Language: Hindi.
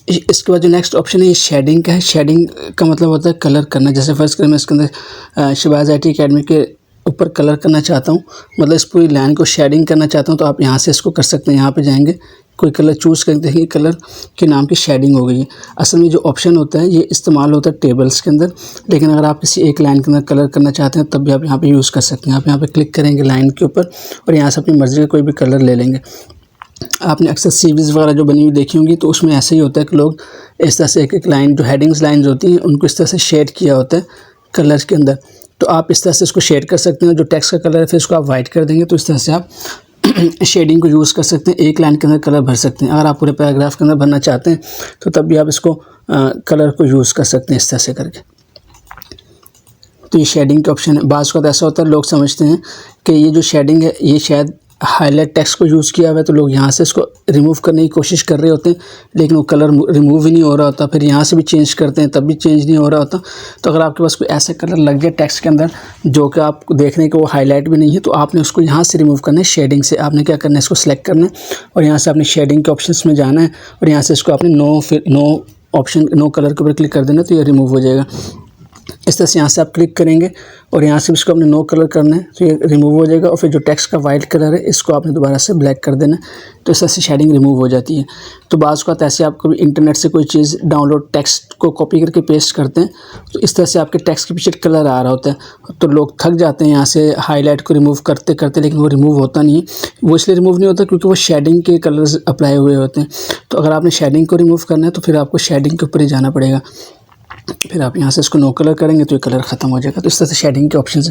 इसके बाद जो नेक्स्ट ऑप्शन है ये शेडिंग का है। शेडिंग का मतलब होता है कलर करना। जैसे फर्स्ट करें मैं इसके अंदर शहबाज IT अकेडमी के ऊपर कलर करना चाहता हूँ, मतलब इस पूरी लाइन को शेडिंग करना चाहता हूँ, तो आप यहाँ से इसको कर सकते हैं। यहाँ पे जाएंगे, कोई कलर चूज़ करते हैं, कलर के नाम की शेडिंग हो गई है। असल में जो ऑप्शन होता है ये इस्तेमाल होता है टेबल्स के अंदर, लेकिन अगर आप किसी एक लाइन के अंदर कलर करना चाहते हैं तब भी आप यहाँ पे यूज़ कर सकते हैं। आप यहाँ पे क्लिक करेंगे लाइन के ऊपर और यहाँ से अपनी मर्ज़ी का कोई भी कलर ले लेंगे। आपने अक्सर सीरीज़ वगैरह जो बनी हुई देखी होंगी तो उसमें ऐसे ही होता है कि लोग इस तरह से एक एक लाइन, जो हेडिंग्स लाइन्स होती हैं उनको इस तरह से शेड किया होता है कलर के अंदर। तो आप इस तरह से इसको शेड कर सकते हैं। जो टेक्स्ट का कलर है फिर इसको आप वाइट कर देंगे, तो इस तरह से आप शेडिंग को यूज़ कर सकते हैं। एक लाइन के अंदर कलर भर सकते हैं। अगर आप पूरे पैराग्राफ के अंदर भरना चाहते हैं तो तब भी आप इसको कलर को यूज़ कर सकते हैं इस तरह से करके। तो ये शेडिंग के ऑप्शन है। बाज़ का ऐसा होता है लोग समझते हैं कि ये जो शेडिंग है ये शायद हाईलाइट टेक्स्ट को यूज़ किया हुआ है, तो लोग यहाँ से इसको रिमूव करने की कोशिश कर रहे होते हैं, लेकिन वो कलर रिमूव ही नहीं हो रहा होता। फिर यहाँ से भी चेंज करते हैं तब भी चेंज नहीं हो रहा होता। तो अगर आपके पास कोई ऐसा कलर लग जाए टेक्स्ट के अंदर जो कि आप देख रहे हैं कि वो हाईलाइट भी नहीं है, तो आपने उसको यहाँ से रिमूव करना है शेडिंग से। आपने क्या करना है, इसको सेलेक्ट करना है और यहाँ से आपने शेडिंग के ऑप्शन में जाना है और यहाँ से इसको आपने नो कलर के ऊपर क्लिक कर देना, तो ये रिमूव हो जाएगा। इस तरह से यहाँ से आप क्लिक करेंगे और यहाँ से इसको आपने नो कलर करना है, तो ये रिमूव हो जाएगा। और फिर जो टेक्स्ट का वाइट कलर है इसको आपने दोबारा से ब्लैक कर देना है, तो इस तरह से शेडिंग रिमूव हो जाती है। तो बाज़ का ऐसे आप कभी इंटरनेट से कोई चीज़ डाउनलोड टेक्स्ट को कॉपी करके पेस्ट करते हैं तो इस तरह से आपके टेक्स्ट के पीछे कलर आ रहा होता है, तो लोग थक जाते हैं यहाँ से हाईलाइट को रिमूव करते करते, लेकिन वो रिमूव होता नहीं है। वो इसलिए रिमूव नहीं होता क्योंकि वो शेडिंग के कलर्स अप्लाई हुए होते हैं। तो अगर आपने शेडिंग को रिमूव करना है तो फिर आपको शेडिंग के ऊपर ही जाना पड़ेगा। फिर आप यहाँ से इसको नो कलर करेंगे तो ये कलर ख़त्म हो जाएगा। तो इस तरह से शेडिंग के ऑप्शन